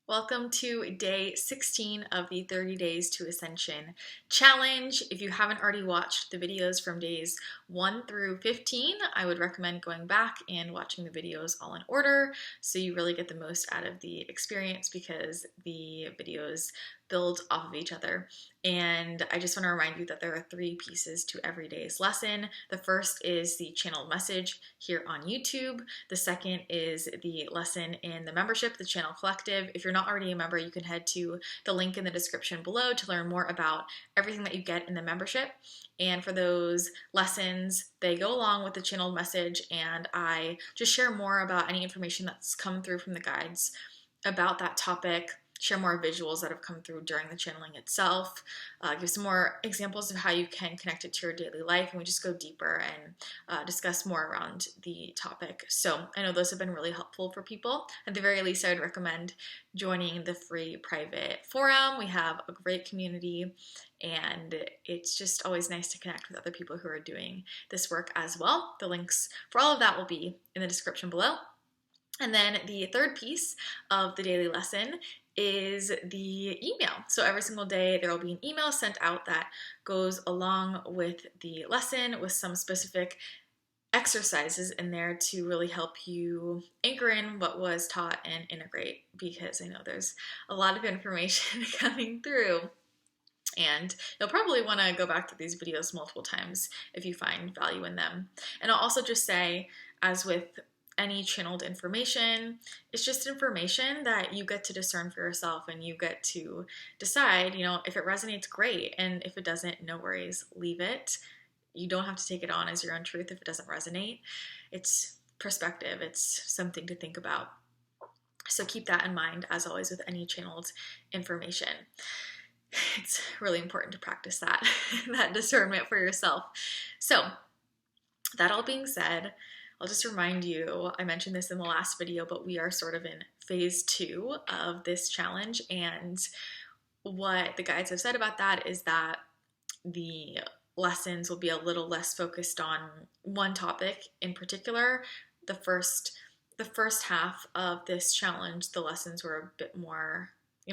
Welcome to day 16 of the 30 Days to Ascension challenge. If you haven't already watched the videos from days 1 through 15, I would recommend going back and watching the videos all in order so you really get the most out of the experience because the videos build off of each other. And I just want to remind you that there are 3 pieces to every day's lesson. The first is the channeled message here on YouTube. The second is the lesson in the membership, the Channel Collective. If you're not already a member, you can head to the link in the description below to learn more about everything that you get in the membership. And for those lessons, they go along with the channeled message, and I just share more about any information that's come through from the guides about that topic, share more visuals that have come through during the channeling itself, give some more examples of how you can connect it to your daily life, and we just go deeper and discuss more around the topic. So I know those have been really helpful for people. At the very least, I would recommend joining the free private forum. We have a great community, and it's just always nice to connect with other people who are doing this work as well. The links for all of that will be in the description below. And then the third piece of the daily lesson is the email. So every single day there will be an email sent out that goes along with the lesson with some specific exercises in there to really help you anchor in what was taught and integrate, because I know there's a lot of information coming through. And you'll probably want to go back to these videos multiple times if you find value in them. And I'll also just say, as with any channeled information, it's just information that you get to discern for yourself, and you get to decide, if it resonates, great, and if it doesn't, no worries, leave it. You don't have to take it on as your own truth if it doesn't resonate. It's perspective, it's something to think about. So keep that in mind, as always, with any channeled information. It's really important to practice that discernment for yourself. So that all being said, I'll just remind you, I mentioned this in the last video, but we are sort of in phase 2 of this challenge, and what the guides have said about that is that the lessons will be a little less focused on one topic in particular. The first half of this challenge, the lessons were a bit more,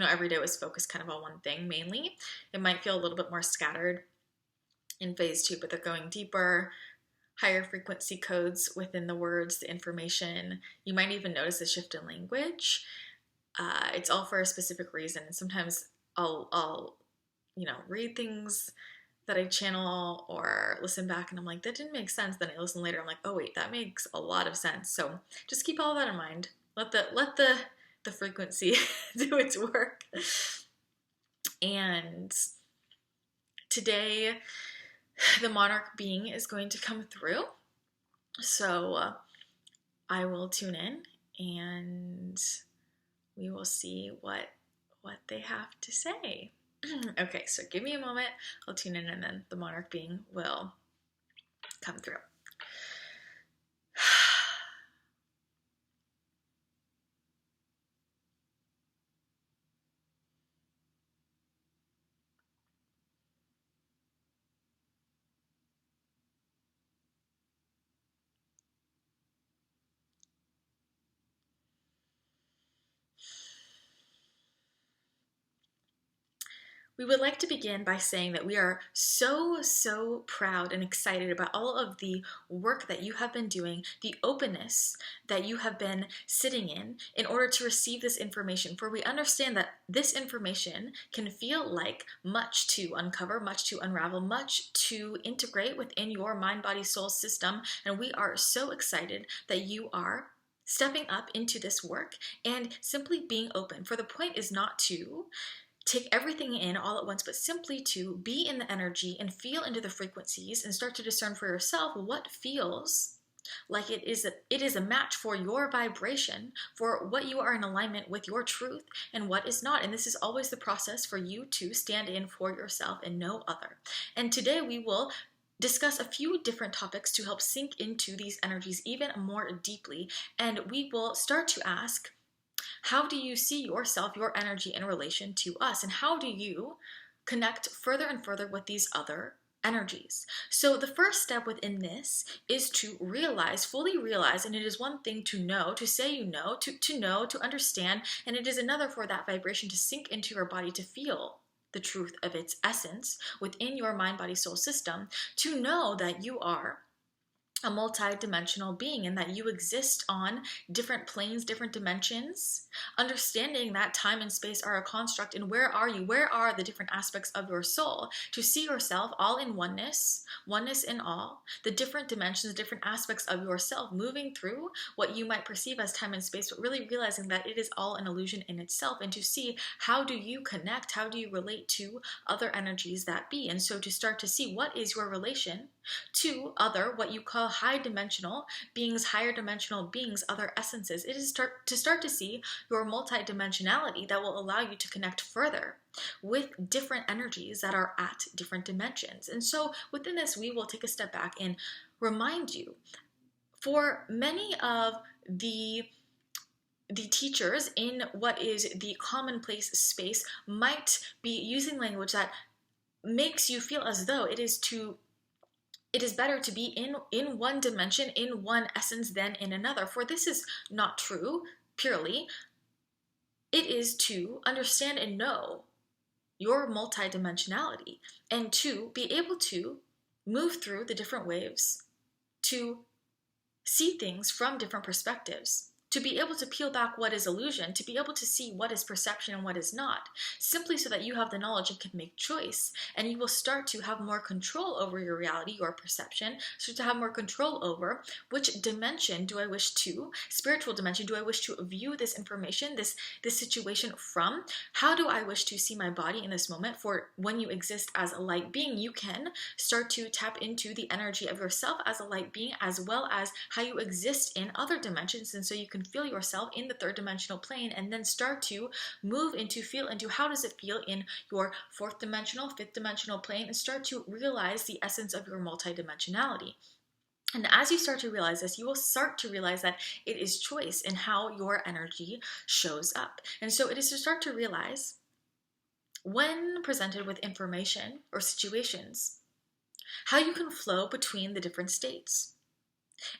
every day was focused kind of on one thing mainly. It might feel a little bit more scattered in phase 2, but they're going deeper, higher frequency codes within the words, the information. You might even notice a shift in language. It's all for a specific reason. Sometimes I'll read things that I channel or listen back, and I'm like, that didn't make sense. Then I listen later, I'm like, oh wait, that makes a lot of sense. So just keep all that in mind. Let the frequency do its work. And today, the Monarch Being is going to come through. So I will tune in and we will see what they have to say. Okay, so give me a moment. I'll tune in, and then the Monarch Being will come through. We would like to begin by saying that we are so proud and excited about all of the work that you have been doing, the openness that you have been sitting in order to receive this information. For we understand that this information can feel like much to uncover, much to unravel, much to integrate within your mind, body, soul system. And we are so excited that you are stepping up into this work and simply being open. For the point is not to take everything in all at once, but simply to be in the energy and feel into the frequencies and start to discern for yourself what feels like it is a match for your vibration, for what you are in alignment with your truth and what is not. And this is always the process for you to stand in for yourself and no other. And today we will discuss a few different topics to help sink into these energies even more deeply. And we will start to ask, how do you see yourself, your energy in relation to us? And how do you connect further and further with these other energies. So the first step within this is to realize, fully realize, and it is one thing to know, to say you know, to know, to understand, and it is another for that vibration to sink into your body, to feel the truth of its essence within your mind, body, soul system, to know that you are a multi-dimensional being and that you exist on different planes, different dimensions, understanding that time and space are a construct, and where are you? Where are the different aspects of your soul? To see yourself all in oneness, oneness in all, the different dimensions, different aspects of yourself moving through what you might perceive as time and space, but really realizing that it is all an illusion in itself, and to see how do you connect, how do you relate to other energies that be. And so to start to see what is your relation to other, what you call high dimensional beings, higher dimensional beings, other essences. It is to start to see your multidimensionality that will allow you to connect further with different energies that are at different dimensions. And so within this, we will take a step back and remind you, for many of the teachers in what is the commonplace space might be using language that makes you feel as though it is better to be in one dimension, in one essence, than in another. For this is not true, purely. It is to understand and know your multidimensionality and to be able to move through the different waves, to see things from different perspectives, to be able to peel back what is illusion, to be able to see what is perception and what is not, simply so that you have the knowledge and can make choice, and you will start to have more control over your reality, your perception, so to have more control over which dimension do I wish to, spiritual dimension, do I wish to view this information, this situation from? How do I wish to see my body in this moment? For when you exist as a light being, you can start to tap into the energy of yourself as a light being, as well as how you exist in other dimensions, and so you can feel yourself in the third dimensional plane, and then start to move into, feel into, how does it feel in your fourth dimensional, fifth dimensional plane, and start to realize the essence of your multidimensionality. And as you start to realize this, you will start to realize that it is choice in how your energy shows up. And so it is to start to realize, when presented with information or situations, how you can flow between the different states.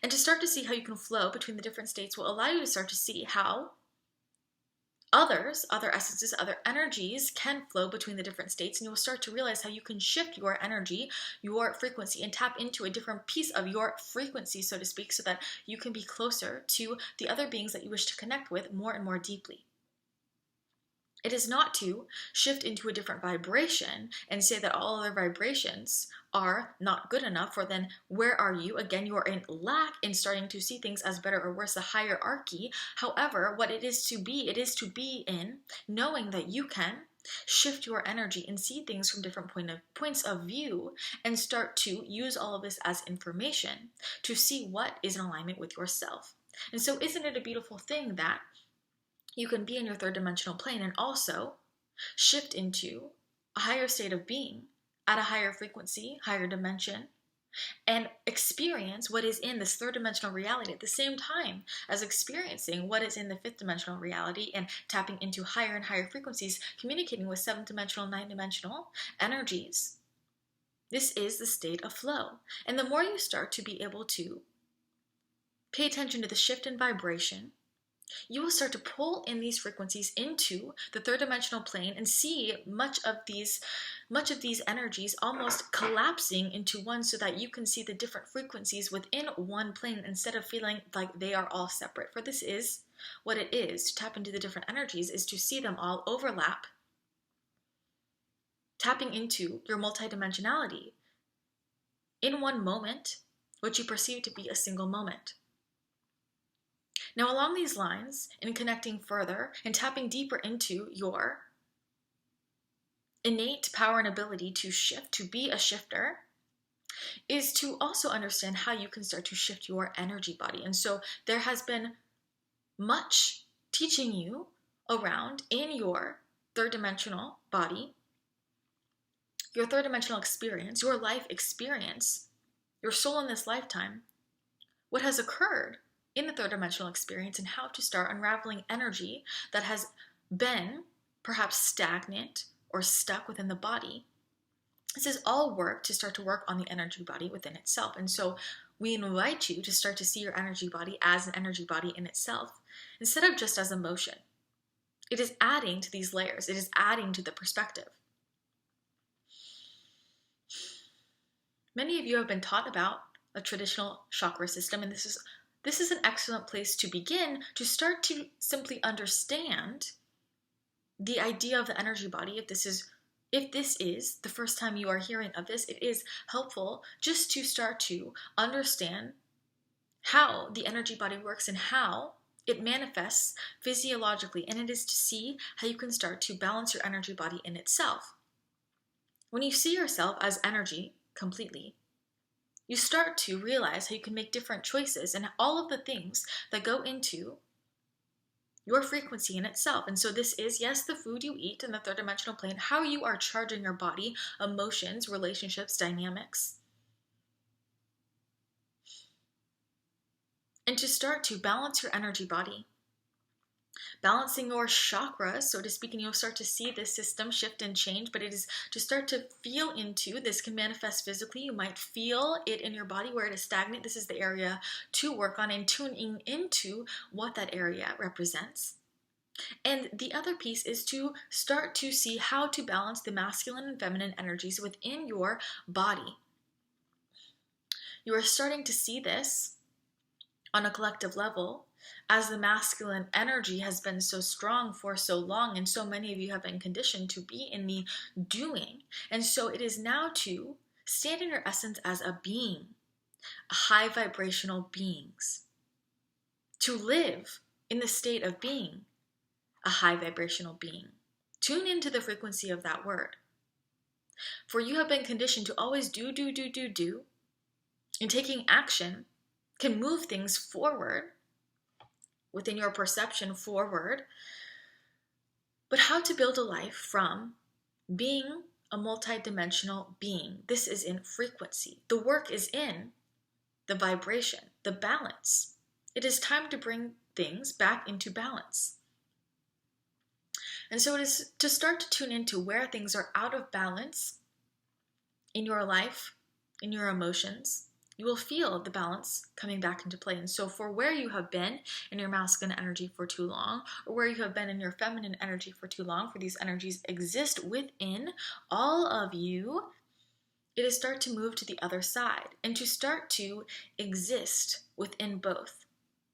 And to start to see how you can flow between the different states will allow you to start to see how other essences, other energies can flow between the different states, and you will start to realize how you can shift your energy, your frequency, and tap into a different piece of your frequency, so to speak, so that you can be closer to the other beings that you wish to connect with more and more deeply. It is not to shift into a different vibration and say that all other vibrations are not good enough, for then where are you? Again, you are in lack in starting to see things as better or worse, a hierarchy. However, what it is to be in knowing that you can shift your energy and see things from different points of view, and start to use all of this as information to see what is in alignment with yourself. And so isn't it a beautiful thing that you can be in your third dimensional plane and also shift into a higher state of being at a higher frequency, higher dimension, and experience what is in this third dimensional reality at the same time as experiencing what is in the fifth dimensional reality, and tapping into higher and higher frequencies, communicating with seventh dimensional, ninth dimensional energies. This is the state of flow. And the more you start to be able to pay attention to the shift in vibration, you will start to pull in these frequencies into the third dimensional plane and see much of these energies almost collapsing into one, so that you can see the different frequencies within one plane instead of feeling like they are all separate. For this is what it is to tap into the different energies, is to see them all overlap, tapping into your multidimensionality in one moment, what you perceive to be a single moment. Now, along these lines, in connecting further and tapping deeper into your innate power and ability to shift, to be a shifter, is to also understand how you can start to shift your energy body. And so there has been much teaching you around, in your third dimensional body, your third dimensional experience, your life experience, your soul in this lifetime, what has occurred in the third dimensional experience, and how to start unraveling energy that has been perhaps stagnant or stuck within the body, This is all work to start to work on the energy body within itself. And so we invite you to start to see your energy body as an energy body in itself, instead of just as emotion. It is adding to these layers. It is adding to the perspective. Many of you have been taught about a traditional chakra system, and this is an excellent place to begin, to start to simply understand the idea of the energy body. If this is the first time you are hearing of this, it is helpful just to start to understand how the energy body works and how it manifests physiologically. And it is to see how you can start to balance your energy body in itself. When you see yourself as energy completely, you start to realize how you can make different choices and all of the things that go into your frequency in itself. And so this is, yes, the food you eat in the third dimensional plane, how you are charging your body, emotions, relationships, dynamics. And to start to balance your energy body, balancing your chakras, so to speak, and you'll start to see this system shift and change, but it is to start to feel into, this can manifest physically. You might feel it in your body where it is stagnant. This is the area to work on and tuning into what that area represents. And the other piece is to start to see how to balance the masculine and feminine energies within your body. You are starting to see this on a collective level, as the masculine energy has been so strong for so long, and so many of you have been conditioned to be in the doing. And so it is now to stand in your essence as a being, a high vibrational beings, to live in the state of being a high vibrational being. Tune into the frequency of that word. For you have been conditioned to always do, and taking action can move things forward within your perception forward. But how to build a life from being a multidimensional being? This is in frequency. The work is in the vibration, the balance. It is time to bring things back into balance. And so it is to start to tune into where things are out of balance in your life, in your emotions. You will feel the balance coming back into play. And so for where you have been in your masculine energy for too long, or where you have been in your feminine energy for too long, for these energies exist within all of you, it is start to move to the other side and to start to exist within both,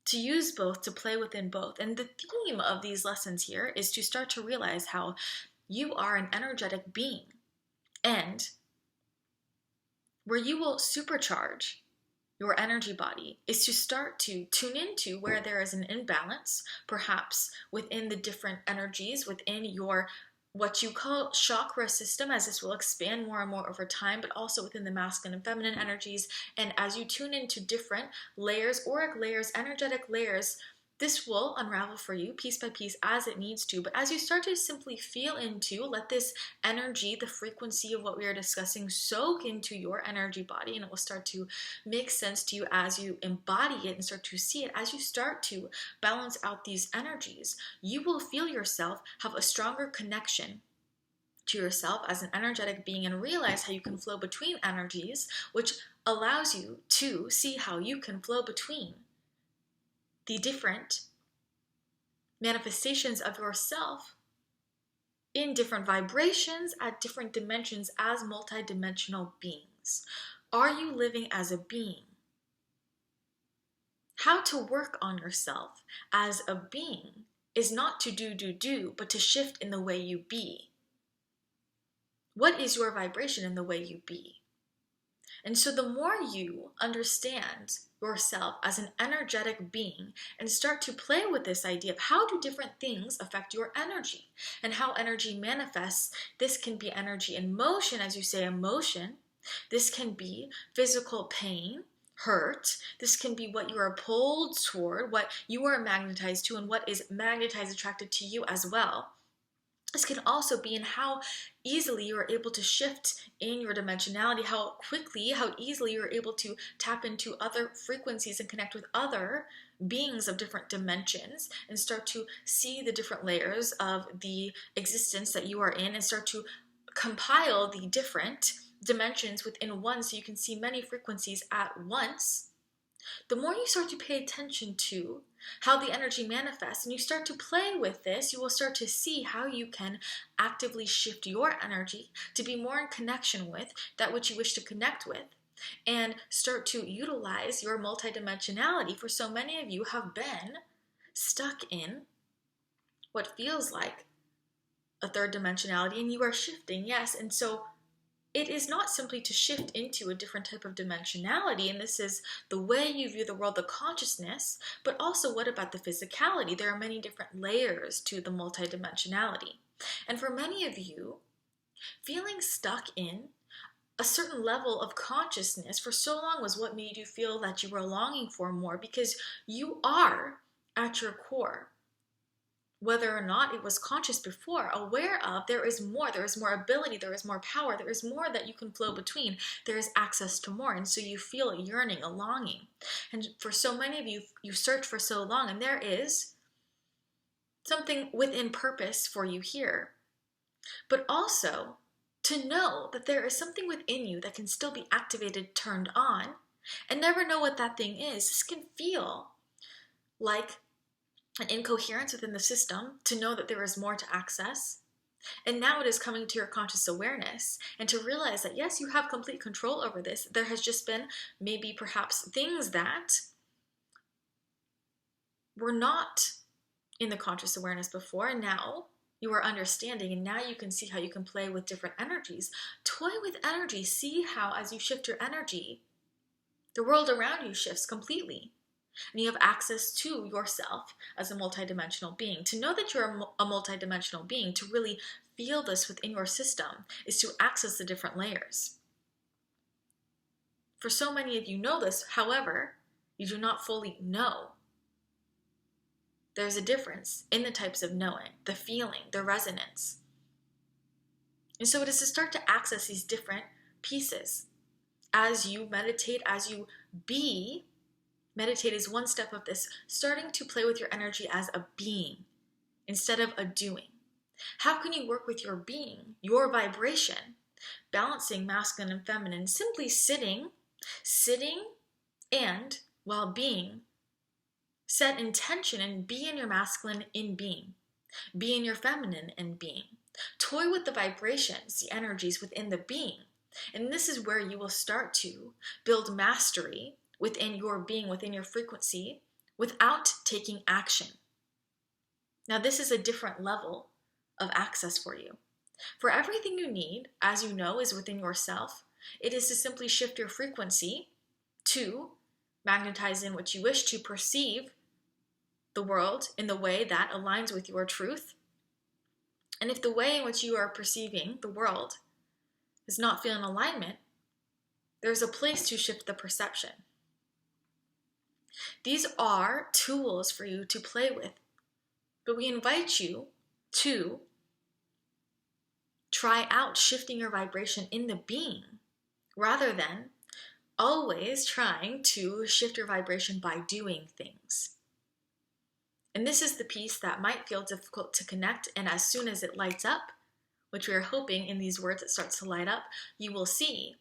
to use both, to play within both. And the theme of these lessons here is to start to realize how you are an energetic being, and where you will supercharge your energy body is to start to tune into where there is an imbalance, perhaps within the different energies within your what you call chakra system, as this will expand more and more over time, but also within the masculine and feminine energies. And as you tune into different layers, auric layers, energetic layers, this will unravel for you piece by piece as it needs to. But as you start to simply feel into, let this energy, the frequency of what we are discussing, soak into your energy body, and it will start to make sense to you as you embody it and start to see it. As you start to balance out these energies, you will feel yourself have a stronger connection to yourself as an energetic being, and realize how you can flow between energies, which allows you to see how you can flow between the different manifestations of yourself in different vibrations at different dimensions as multidimensional beings. Are you living as a being? How to work on yourself as a being is not to do, but to shift in the way you be. What is your vibration in the way you be? And so the more you understand yourself as an energetic being and start to play with this idea of how do different things affect your energy and how energy manifests, this can be energy in motion, as you say, emotion. This can be physical pain, hurt. This can be what you are pulled toward, what you are magnetized to, and what is magnetized, attracted to you as well. This can also be in how easily you are able to shift in your dimensionality, how quickly, how easily you're able to tap into other frequencies and connect with other beings of different dimensions and start to see the different layers of the existence that you are in and start to compile the different dimensions within one so you can see many frequencies at once, the more you start to pay attention to how the energy manifests and you start to play with this, you will start to see how you can actively shift your energy to be more in connection with that which you wish to connect with and start to utilize your multidimensionality. For so many of you have been stuck in what feels like a third dimensionality and you are shifting, yes. And so it is not simply to shift into a different type of dimensionality, and this is the way you view the world, the consciousness, but also what about the physicality? There are many different layers to the multidimensionality. And for many of you, feeling stuck in a certain level of consciousness for so long was what made you feel that you were longing for more, because you are, at your core, whether or not it was conscious before, aware of there is more ability, there is more power, there is more that you can flow between, there is access to more, and so you feel a yearning, a longing. And for so many of you, you search for so long, and there is something within purpose for you here. But also, to know that there is something within you that can still be activated, turned on, and never know what that thing is. This can feel like an incoherence within the system, to know that there is more to access. And now it is coming to your conscious awareness and to realize that yes, you have complete control over this. There has just been maybe perhaps things that were not in the conscious awareness before, and now you are understanding, and now you can see how you can play with different energies. Toy with energy. See how as you shift your energy, the world around you shifts completely. And you have access to yourself as a multidimensional being. To know that you're a multidimensional being, to really feel this within your system, is to access the different layers. For so many of you know this, however, you do not fully know. There's a difference in the types of knowing, the feeling, the resonance. And so it is to start to access these different pieces. As you meditate, as you be, meditate is one step of this, starting to play with your energy as a being instead of a doing. How can you work with your being, your vibration, balancing masculine and feminine, simply sitting, and while being, set intention and be in your masculine in being, be in your feminine in being. Toy with the vibrations, the energies within the being. And this is where you will start to build mastery within your being, within your frequency, without taking action. Now, this is a different level of access for you. For everything you need, as you know, is within yourself. It is to simply shift your frequency to magnetize in what you wish to perceive the world in the way that aligns with your truth. And if the way in which you are perceiving the world is not feeling alignment, there's a place to shift the perception. These are tools for you to play with, but we invite you to try out shifting your vibration in the being rather than always trying to shift your vibration by doing things. And this is the piece that might feel difficult to connect, and as soon as it lights up, which we are hoping in these words it starts to light up, you will see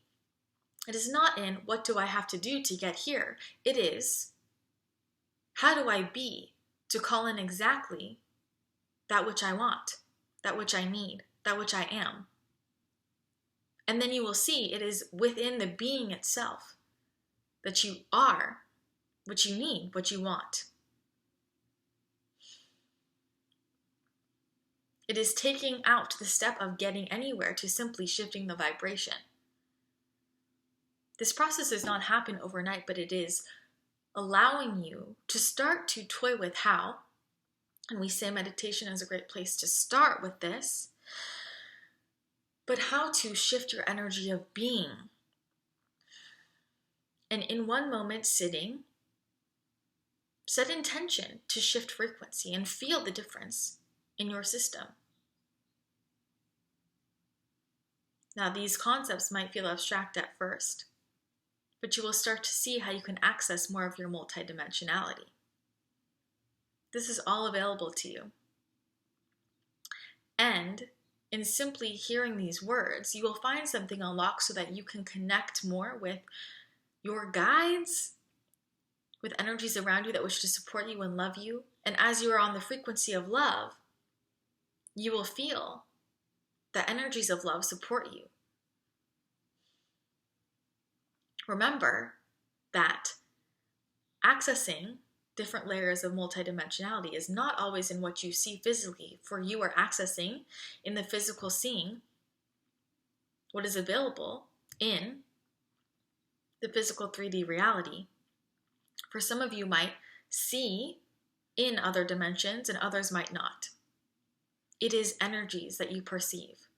it is not in what do I have to do to get here. It is how do I be to call in exactly that which I want, that which I need, that which I am. And then you will see it is within the being itself that you are what you need, what you want. It is taking out the step of getting anywhere to simply shifting the vibration. This process does not happen overnight, but it is allowing you to start to toy with how, and we say meditation is a great place to start with this, but how to shift your energy of being. And in one moment sitting, set intention to shift frequency and feel the difference in your system. Now, these concepts might feel abstract at first, but you will start to see how you can access more of your multidimensionality. This is all available to you. And in simply hearing these words, you will find something unlocked so that you can connect more with your guides, with energies around you that wish to support you and love you. And as you are on the frequency of love, you will feel the energies of love support you. Remember that accessing different layers of multidimensionality is not always in what you see physically, for you are accessing in the physical seeing what is available in the physical 3D reality. For some of you might see in other dimensions and others might not. It is energies that you perceive.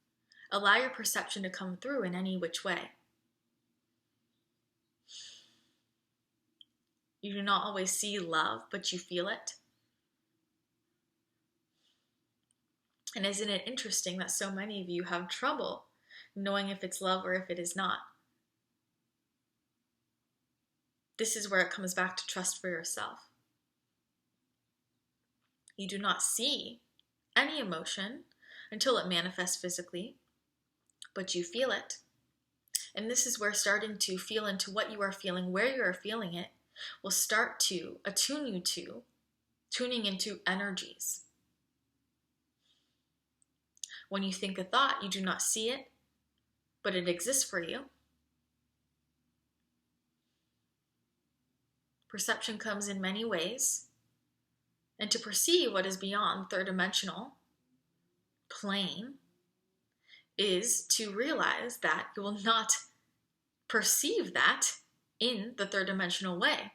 Allow your perception to come through in any which way. You do not always see love, but you feel it. And isn't it interesting that so many of you have trouble knowing if it's love or if it is not? This is where it comes back to trust for yourself. You do not see any emotion until it manifests physically, but you feel it. And this is where starting to feel into what you are feeling, where you are feeling it, will start to attune you to tuning into energies. When you think a thought, you do not see it, but it exists for you. Perception comes in many ways, and to perceive what is beyond third dimensional plane is to realize that you will not perceive that in the third dimensional way.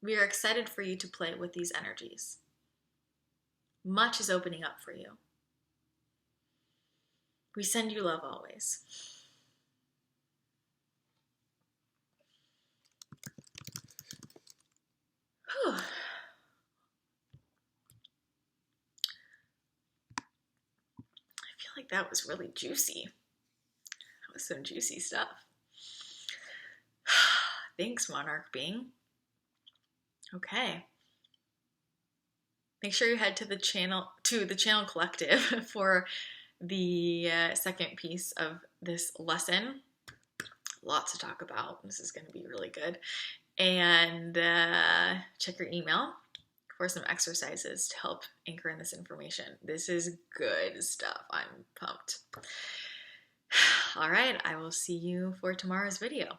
We are excited for you to play with these energies. Much is opening up for you. We send you love always. Whew. I feel like that was really juicy. That was some juicy stuff. Thanks, Monarch Being. Okay. Make sure you head to the channel collective for the second piece of this lesson. Lots to talk about. This is going to be really good. And check your email for some exercises to help anchor in this information. This is good stuff. I'm pumped. All right, I will see you for tomorrow's video.